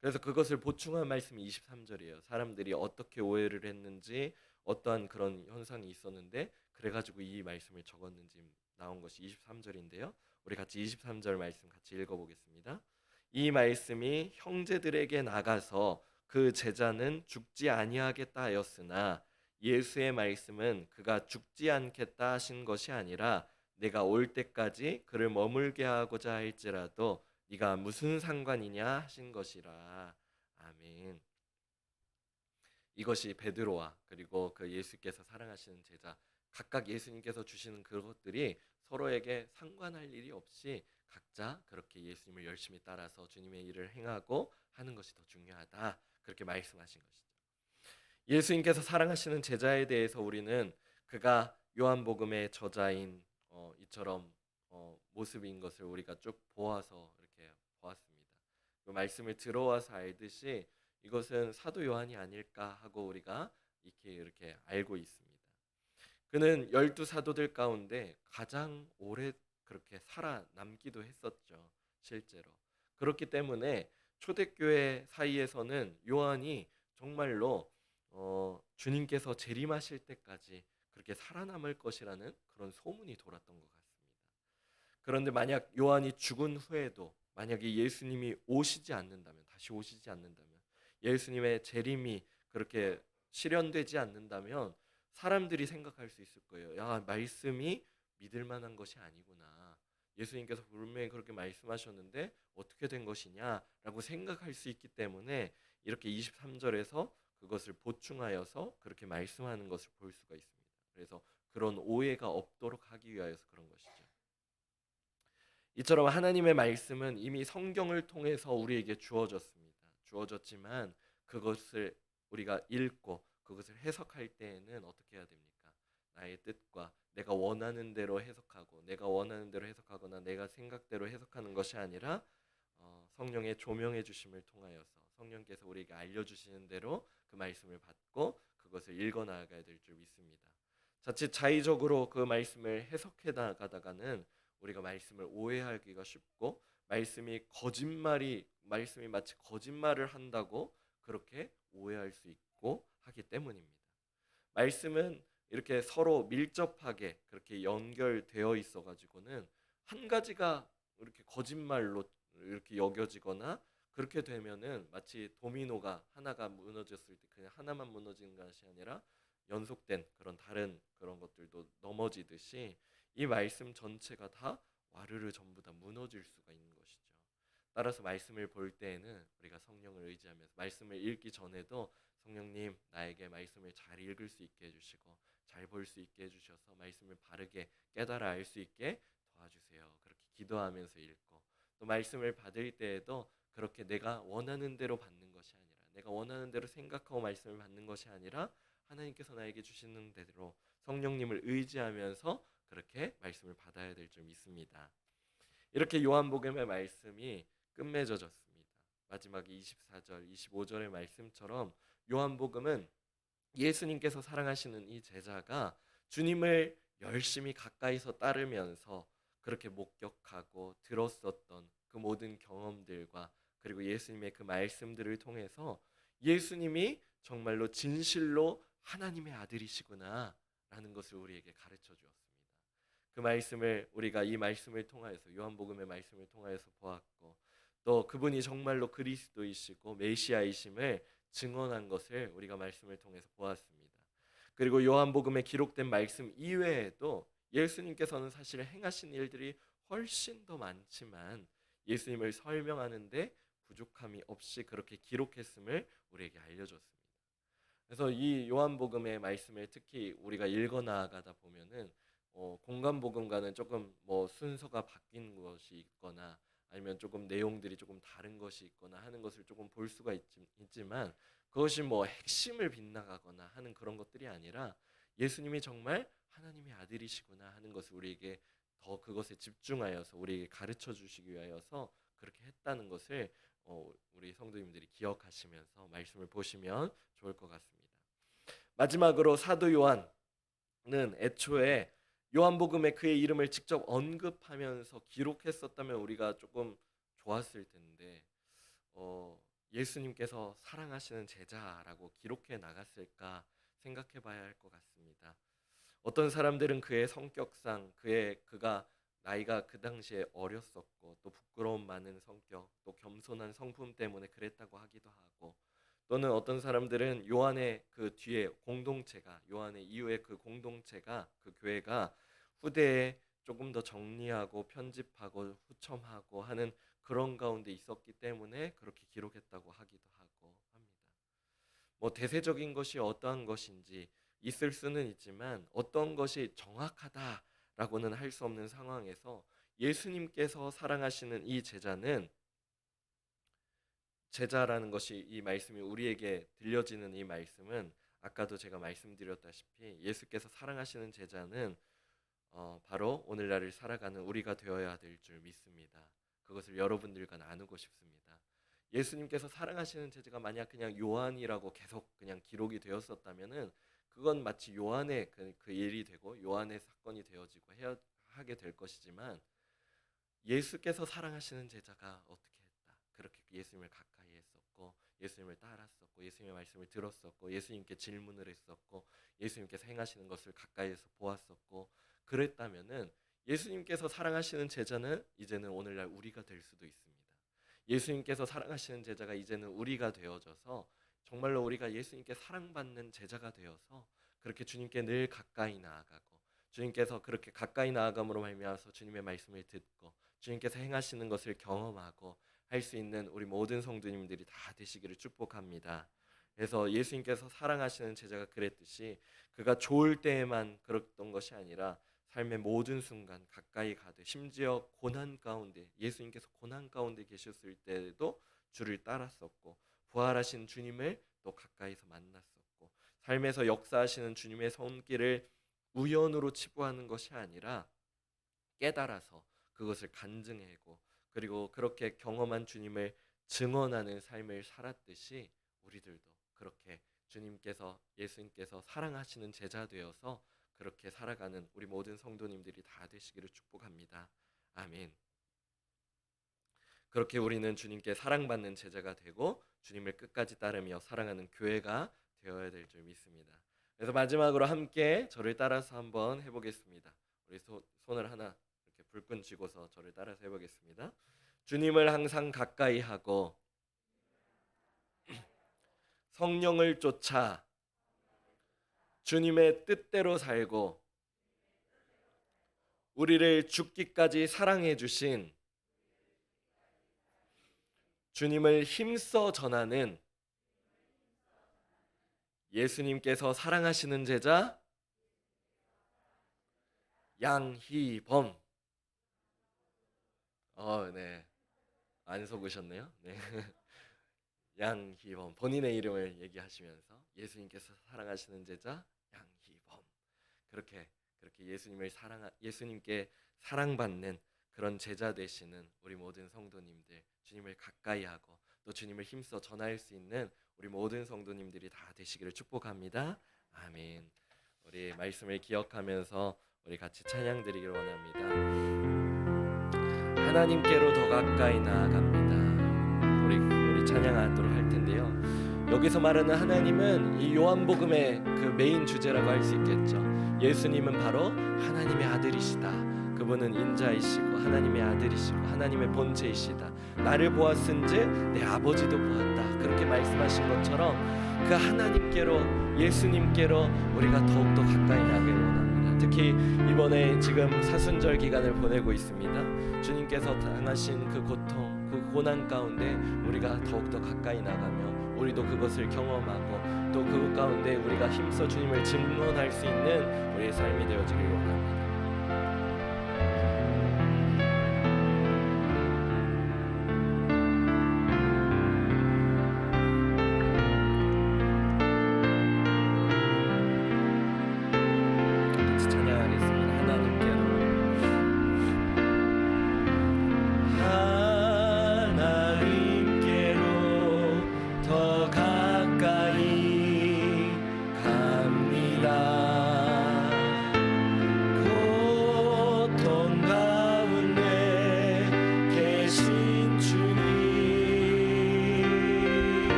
S1: 그래서 그것을 보충한 말씀이 23절이에요. 사람들이 어떻게 오해를 했는지 어떠한 그런 현상이 있었는데 그래가지고 이 말씀을 적었는지 나온 것이 23절인데요. 우리 같이 23절 말씀 같이 읽어보겠습니다. 이 말씀이 형제들에게 나가서 그 제자는 죽지 아니하겠다 하였으나 예수의 말씀은 그가 죽지 않겠다 하신 것이 아니라 내가 올 때까지 그를 머물게 하고자 할지라도 네가 무슨 상관이냐 하신 것이라. 아멘. 이것이 베드로와 그리고 그 예수께서 사랑하시는 제자 각각 예수님께서 주시는 그것들이 서로에게 상관할 일이 없이 각자 그렇게 예수님을 열심히 따라서 주님의 일을 행하고 하는 것이 더 중요하다. 그렇게 말씀하신 것이죠. 예수님께서 사랑하시는 제자에 대해서 우리는 그가 요한복음의 저자인 이처럼 모습인 것을 우리가 쭉 보아서 이렇게 보았습니다. 그 말씀을 들어와서 알듯이 이것은 사도 요한이 아닐까 하고 우리가 이렇게 알고 있습니다. 그는 12사도들 가운데 가장 오래 그렇게 살아남기도 했었죠. 실제로. 그렇기 때문에 초대교회 사이에서는 요한이 정말로 주님께서 재림하실 때까지 그렇게 살아남을 것이라는 그런 소문이 돌았던 것 같습니다. 그런데 만약 요한이 죽은 후에도 만약에 예수님이 다시 오시지 않는다면, 예수님의 재림이 그렇게 실현되지 않는다면 사람들이 생각할 수 있을 거예요. 야, 말씀이 믿을 만한 것이 아니구나. 예수님께서 분명히 그렇게 말씀하셨는데 어떻게 된 것이냐라고 생각할 수 있기 때문에 이렇게 23절에서 그것을 보충하여서 그렇게 말씀하는 것을 볼 수가 있습니다. 그래서 그런 오해가 없도록 하기 위하여서 그런 것이죠. 이처럼 하나님의 말씀은 이미 성경을 통해서 우리에게 주어졌습니다. 주어졌지만 그것을 우리가 읽고 그것을 해석할 때에는 어떻게 해야 됩니까? 나의 뜻과 내가 원하는 대로 해석하고 내가 원하는 대로 해석하거나 내가 생각대로 해석하는 것이 아니라 성령의 조명해 주심을 통하여서 성령께서 우리에게 알려주시는 대로 그 말씀을 받고 그것을 읽어 나가야 될 줄 믿습니다. 자칫 자의적으로 그 말씀을 해석해 나가다가는 우리가 말씀을 오해하기가 쉽고 말씀이 마치 거짓말을 한다고 그렇게 오해할 수 있고 하기 때문입니다. 말씀은 이렇게 서로 밀접하게 그렇게 연결되어 있어 가지고는 한 가지가 이렇게 거짓말로 이렇게 여겨지거나 그렇게 되면은 마치 도미노가 하나가 무너졌을 때 그냥 하나만 무너지는 것이 아니라 연속된 그런 다른 그런 것들도 넘어지듯이 이 말씀 전체가 다 와르르 전부 다 무너질 수가 있는 것이죠. 따라서 말씀을 볼 때에는 우리가 성령을 의지하면서 말씀을 읽기 전에도 성령님 나에게 말씀을 잘 읽을 수 있게 해주시고 잘 볼 수 있게 해주셔서 말씀을 바르게 깨달아 알 수 있게 도와주세요. 그렇게 기도하면서 읽고 또 말씀을 받을 때에도 그렇게 내가 원하는 대로 받는 것이 아니라 내가 원하는 대로 생각하고 말씀을 받는 것이 아니라 하나님께서 나에게 주시는 대로 성령님을 의지하면서 그렇게 말씀을 받아야 될 줄 믿습니다. 이렇게 요한복음의 말씀이 끝맺어졌습니다. 마지막 24절, 25절의 말씀처럼 요한복음은 예수님께서 사랑하시는 이 제자가 주님을 열심히 가까이서 따르면서 그렇게 목격하고 들었었던 그 모든 경험들과 그리고 예수님의 그 말씀들을 통해서 예수님이 정말로 진실로 하나님의 아들이시구나 라는 것을 우리에게 가르쳐 주었습니다. 그 말씀을 우리가 이 말씀을 통하여서 요한복음의 말씀을 통하여서 보았고 또 그분이 정말로 그리스도이시고 메시아이심을 증언한 것을 우리가 말씀을 통해서 보았습니다. 그리고 요한복음에 기록된 말씀 이외에도 예수님께서는 사실 행하신 일들이 훨씬 더 많지만 예수님을 설명하는데 부족함이 없이 그렇게 기록했음을 우리에게 알려줬습니다. 그래서 이 요한복음의 말씀을 특히 우리가 읽어 나아가다 보면은 공간복음과는 조금 순서가 바뀐 것이 있거나 아니면 조금 내용들이 조금 다른 것이 있거나 하는 것을 조금 볼 수가 있지만 그것이 핵심을 빗나가거나 하는 그런 것들이 아니라 예수님이 정말 하나님의 아들이시구나 하는 것을 우리에게 더 그것에 집중하여서 우리에게 가르쳐 주시기 위하여서 그렇게 했다는 것을 우리 성도님들이 기억하시면서 말씀을 보시면 좋을 것 같습니다. 마지막으로 사도 요한은 애초에 요한복음에 그의 이름을 직접 언급하면서 기록했었다면 우리가 조금 좋았을 텐데 예수님께서 사랑하시는 제자라고 기록해 나갔을까 생각해 봐야 할 것 같습니다. 어떤 사람들은 그의 성격상 그가 나이가 그 당시에 어렸었고 또 부끄러움 많은 성격 또 겸손한 성품 때문에 그랬다고 하기도 하고 또는 어떤 사람들은 요한의 그 뒤에 공동체가 요한의 이후에 그 공동체가 그 교회가 후대에 조금 더 정리하고 편집하고 후첨하고 하는 그런 가운데 있었기 때문에 그렇게 기록했다고 하기도 하고 합니다. 대세적인 것이 어떠한 것인지 있을 수는 있지만 어떤 것이 정확하다라고는 할 수 없는 상황에서 예수님께서 사랑하시는 이 제자라는 것이 이 말씀이 우리에게 들려지는 이 말씀은 아까도 제가 말씀드렸다시피 예수께서 사랑하시는 제자는 바로 오늘날을 살아가는 우리가 되어야 될 줄 믿습니다. 그것을 여러분들과 나누고 싶습니다. 예수님께서 사랑하시는 제자가 만약 그냥 요한이라고 계속 그냥 기록이 되었었다면은 그건 마치 요한의 그 일이 되고 요한의 사건이 되어지고 하게 될 것이지만 예수께서 사랑하시는 제자가 어떻게 했다. 그렇게 예수님을 가까이 했었고 예수님을 따랐었고 예수님의 말씀을 들었었고 예수님께 질문을 했었고 예수님께서 행하시는 것을 가까이에서 보았었고 그랬다면은 예수님께서 사랑하시는 제자는 이제는 오늘날 우리가 될 수도 있습니다. 예수님께서 사랑하시는 제자가 이제는 우리가 되어져서 정말로 우리가 예수님께 사랑받는 제자가 되어서 그렇게 주님께 늘 가까이 나아가고 주님께서 그렇게 가까이 나아감으로 말미암아서 주님의 말씀을 듣고 주님께서 행하시는 것을 경험하고 할 수 있는 우리 모든 성도님들이 다 되시기를 축복합니다. 그래서 예수님께서 사랑하시는 제자가 그랬듯이 그가 좋을 때에만 그랬던 것이 아니라 삶의 모든 순간 가까이 가되 심지어 고난 가운데 예수님께서 고난 가운데 계셨을 때에도 주를 따랐었고 부활하신 주님을 또 가까이서 만났었고 삶에서 역사하시는 주님의 손길을 우연으로 치부하는 것이 아니라 깨달아서 그것을 간증하고 그리고 그렇게 경험한 주님을 증언하는 삶을 살았듯이 우리들도 그렇게 예수님께서 사랑하시는 제자 되어서 그렇게 살아가는 우리 모든 성도님들이 다 되시기를 축복합니다. 아멘. 그렇게 우리는 주님께 사랑받는 제자가 되고 주님을 끝까지 따르며 사랑하는 교회가 되어야 될 줄 믿습니다. 그래서 마지막으로 함께 저를 따라서 한번 해보겠습니다. 우리 손을 하나 이렇게 불끈 쥐고서 저를 따라서 해보겠습니다. 주님을 항상 가까이 하고 성령을 쫓아 주님의 뜻대로 살고 우리를 죽기까지 사랑해 주신 주님을 힘써 전하는 예수님께서 사랑하시는 제자 양희범. 네. 안 속으셨네요. 네. 양희범 본인의 이름을 얘기하시면서 예수님께서 사랑하시는 제자 양희범 그렇게 예수님께 사랑받는 그런 제자 되시는 우리 모든 성도님들 주님을 가까이 하고 또 주님을 힘써 전할 수 있는 우리 모든 성도님들이 다 되시기를 축복합니다. 아멘. 우리 말씀을 기억하면서 우리 같이 찬양 드리기를 원합니다. 하나님께로 더 가까이 나아갑니다. 우리 찬양하도록 할 텐데요. 여기서 말하는 하나님은 이 요한복음의 그 메인 주제라고 할 수 있겠죠. 예수님은 바로 하나님의 아들이시다. 그분은 인자이시고 하나님의 아들이시고 하나님의 본체이시다. 나를 보았은즉 내 아버지도 보았다. 그렇게 말씀하신 것처럼 그 하나님께로 예수님께로 우리가 더욱더 가까이 나가기를 원합니다. 특히 이번에 지금 사순절 기간을 보내고 있습니다. 주님께서 당하신 그 고통 그 고난 가운데 우리가 더욱더 가까이 나가며 우리도 그것을 경험하고 또 그 가운데 우리가 힘써 주님을 증언할 수 있는 우리의 삶이 되어지길 원합니다.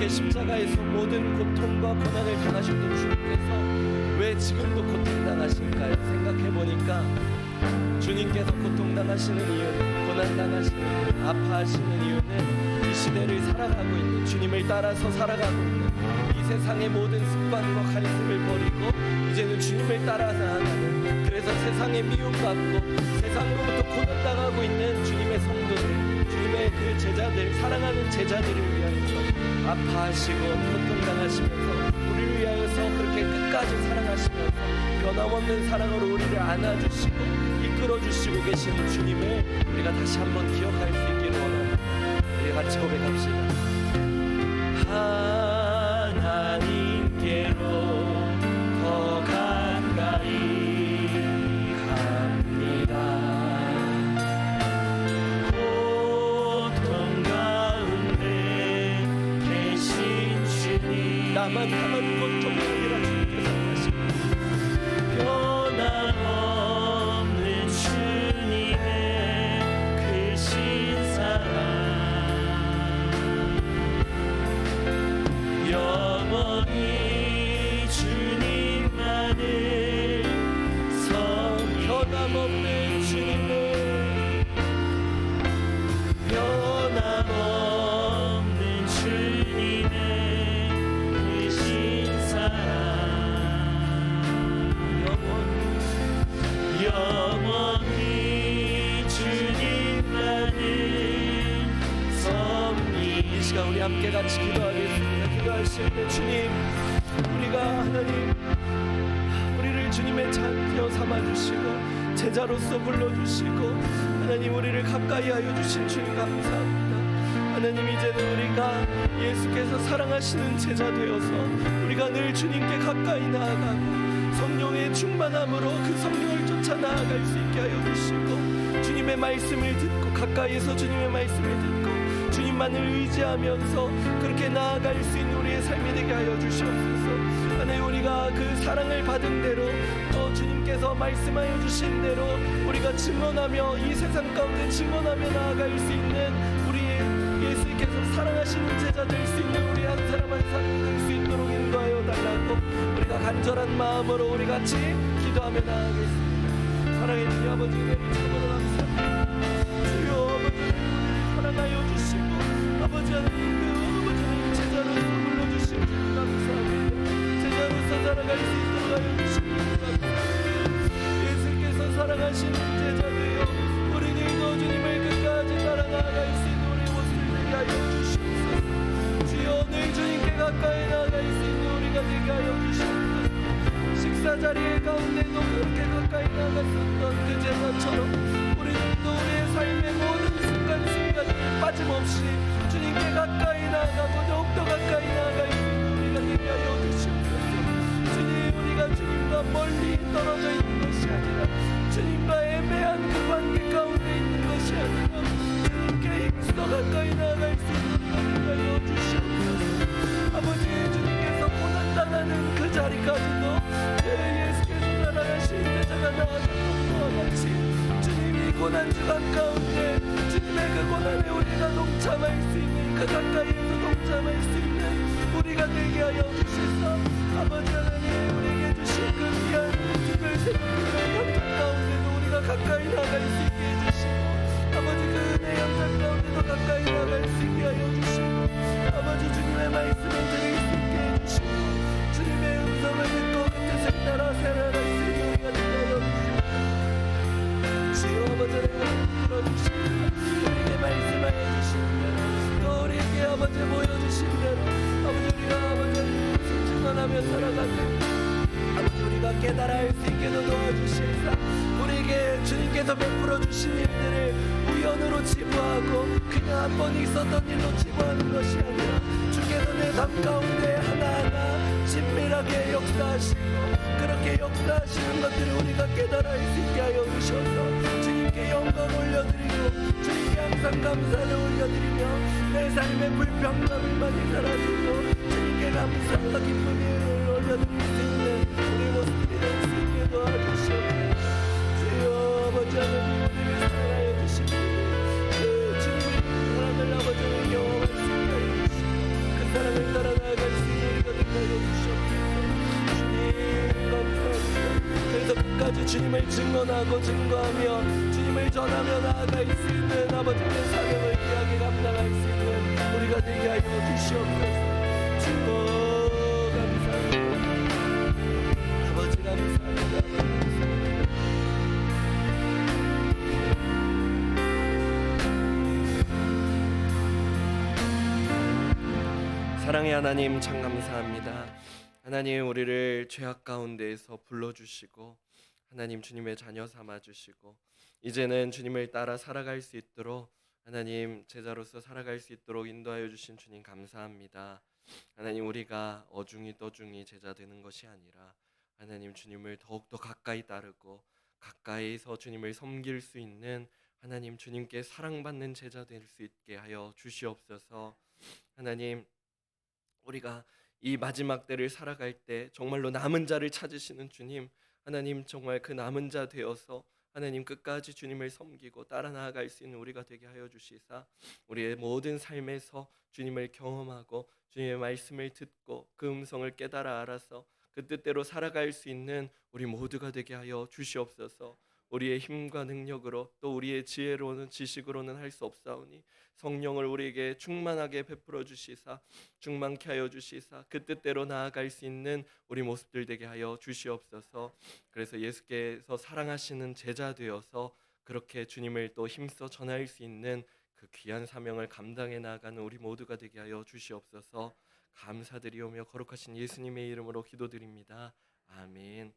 S1: 십자가에서 모든 고통과 고난을 당하셨던 주님께서 왜 지금도 고통당하실까요? 생각해보니까 주님께서 고통당하시는 이유는, 고난당하시는 이유는, 아파하시는 이유는 이 시대를 살아가고 있는, 주님을 따라서 살아가고 있는 이 세상의 모든 습관과 가리즘을 버리고 이제는 주님을 따라 나아가는, 그래서 세상에 미움받고 세상으로부터 고난당하고 있는 주님의 성도들, 주님의 그 제자들, 사랑하는 제자들을 위하여서 아파하시고 고통당하시면서 우리를 위하여서 그렇게 끝까지 사랑하시면서 변함없는 사랑으로 우리를 안아주시고 이끌어주시고 계시는 주님을 우리가 다시 한번 기억할 수 있기를 원합니다. 우리 같이 고백합시다. 하나님께로 더 가까이 갑니다. 고통 가운데 계신 주님, 나만 당한 고통이 아니라 주님께서 하십니다. 변함없는 주님의 크신 사랑, 영원히 주님만을 변함없는 주님의, 변함없는 주님의 크신 사랑, 영원히 주님만을 섬기. 이 시간 우리 함께 같이 기도하겠습니다. 기도하실 때 주님, 우리가 하나님 우리를 주님의 자녀 삼아주시고 제자로서 불러주시고 하나님 우리를 가까이 하여 주신 주님 감사합니다. 하나님 이제는 우리가 예수께서 사랑하시는 제자 되어서 우리가 늘 주님께 가까이 나아가고 성령의 충만함으로 그 성령을 쫓아 나아갈 수 있게 하여 주시고 주님의 말씀을 듣고 가까이에서 주님의 말씀을 듣고 주님만을 의지하면서 그렇게 나아갈 수 있는 우리의 삶이 되게 하여 주시옵소서. 하나님 우리가 그 사랑을 받은 대로 또 주님께서 말씀하여 주신 대로 우리가 증언하며 이 세상 가운데 증언하며 나아갈 수 있는 우리 예수께서 사랑하시는 제자 될 수 있는 우리 한 사람 한 사람 될 수 있도록 인도하여 달라고 우리가 간절한 마음으로 우리 같이 기도하며 나아가겠습니다. 사랑해 주님 아버지, 은혜를 참으로 감사합니다. 주여 아버지, 우리를 사랑하여 주시고 아버지 하나님 그 아버지 하나님 제자로서 불러주시고 감사합니다. 제자로서 살아갈 수 있도록 하여 주시고 감사합니다. 예수께서 사랑하시는 제자 되어 우리들도 주님을 끝까지 따라 나아갈 수 있는 우리 모습을 되게 하여 주시옵소서. 주여 늘 주님께 가까이 나아갈 수 있는 우리가 되게 하여 주시옵소서. 식사 자리에 가운데도 그렇게 가까이 나아갔었던 그 제자처럼 우리 우리는 또 우리의 삶의 모든 순간순간을 빠짐없이 주님께 가까이 나아가고 더욱더 가까이 나아갈 수 있는 우리가 되게 하여 주시옵소서. 주님, 우리가 주님과 멀리 떨어져 있는 것이 아니라 주님과 애매한 그 관계 가운데 있는 것이 아니라 주님께 힘써 가까이 나아갈 수 있는 우리가 되게 하여 주시옵소서. 아버지, 주님께서 고난 당하는 그 자리까지도 예수께서 살아가신 제자가 나아갔던 것과 같이 주님이 고난 주간 가운데 주님의 그 고난에 우리가 동참할 수 있는, 그 가까이에서 동참할 수 있는 우리가 되게 하여 주시사, 아버지 하나님, 우리에게 주신 그 귀한 특별 새벽기도의 현장 가운데도 우리가 가까이 나갈 수 있게 해주시고, 아버지 그 은혜 현장 가운데도 가까이 나갈 수 있게 하여 주시고, 아버지 주님의 말씀을 드릴 수 있게 해주시고, 주님의 음성을 듣고 그 뜻을 따라 살아갈 수 있는 우리가 되게 하여 주시고, 주여 아버지 하나님 들어주시고 우리에게 말씀하여 주신 대로 또 우리에게 아버지 보여주신 대로 아버지 우리가 아버지 하나님 증언하며 살아가는 아버지 우리가 깨달아 할 수 있게도 도와주시사, 우리에게 주님께서 베풀어 주신 일들을 우연으로 치부하고 그냥 한 번 있었던 일로 치부하는 것이 아니라 주께서 내 삶 가운데 하나하나 친밀하게 역사하시고 그렇게 역사하시는 것들을 우리가 깨달아 할 수 있게 하여 주셔서 주님께 영광 올려드리고 주님께 항상 감사를 올려드리며 내 삶의 불평감을 많이 살아주고 주님께 감사와 기쁨을 올려드릴 수 있는 우리 모습이 될 수 있게 도와주시옵소서. 주여 아버지 하나님, 우리를 사랑하여 주시고 그 주님의 사랑을 아버지를 경험할 수 있게 하여 주시고 그 사랑을 따라 나아갈 수 있는 우리가 되게 하여 주시옵소서. 주님 감사합니다. 그래서 끝까지 주님을 증언하고 증거하며 주님을 전하며 나아갈 수 있는 아버지의 사명을 귀하게 감당할 수 있는 우리가 되게 하여 주시옵소서. 주여 감사합니다. 아버지 감사합니다. 사랑의 하나님, 참 감사합니다. 하나님, 우리를 죄악 가운데에서 불러주시고 하나님 주님의 자녀 삼아주시고 이제는 주님을 따라 살아갈 수 있도록 하나님 제자로서 살아갈 수 있도록 인도하여 주신 주님 감사합니다. 하나님, 우리가 어중이 떠중이 제자 되는 것이 아니라 하나님 주님을 더욱더 가까이 따르고 가까이서 주님을 섬길 수 있는 하나님 주님께 사랑받는 제자 될 수 있게 하여 주시옵소서. 하나님, 우리가 이 마지막 때를 살아갈 때 정말로 남은 자를 찾으시는 주님, 하나님 정말 그 남은 자 되어서 하나님 끝까지 주님을 섬기고 따라 나아갈 수 있는 우리가 되게 하여 주시사, 우리의 모든 삶에서 주님을 경험하고 주님의 말씀을 듣고 그 음성을 깨달아 알아서 그 뜻대로 살아갈 수 있는 우리 모두가 되게 하여 주시옵소서. 우리의 힘과 능력으로 또 우리의 지혜로는 지식으로는 할 수 없사오니 성령을 우리에게 충만하게 베풀어 주시사 충만케 하여 주시사 그 뜻대로 나아갈 수 있는 우리 모습들 되게 하여 주시옵소서. 그래서 예수께서 사랑하시는 제자 되어서 그렇게 주님을 또 힘써 전할 수 있는 그 귀한 사명을 감당해 나가는 우리 모두가 되게 하여 주시옵소서. 감사드리오며 거룩하신 예수님의 이름으로 기도드립니다. 아멘.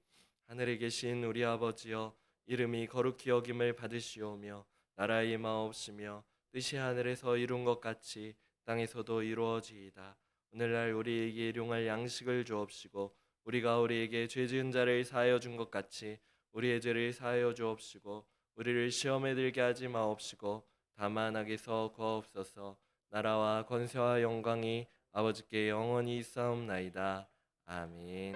S1: 하늘에 계신 우리 아버지여, 이름이 거룩히 여김을 받으시오며 나라의 임하옵시며 뜻이 하늘에서 이룬 것 같이 땅에서도 이루어지이다. 오늘날 우리에게 일용할 양식을 주옵시고 우리가 우리에게 죄 지은 자를 사하여 준 것 같이 우리의 죄를 사하여 주옵시고 우리를 시험에 들게 하지 마옵시고 다만 악에서 구하옵소서. 나라와 권세와 영광이 아버지께 영원히 있사옵나이다. 아멘.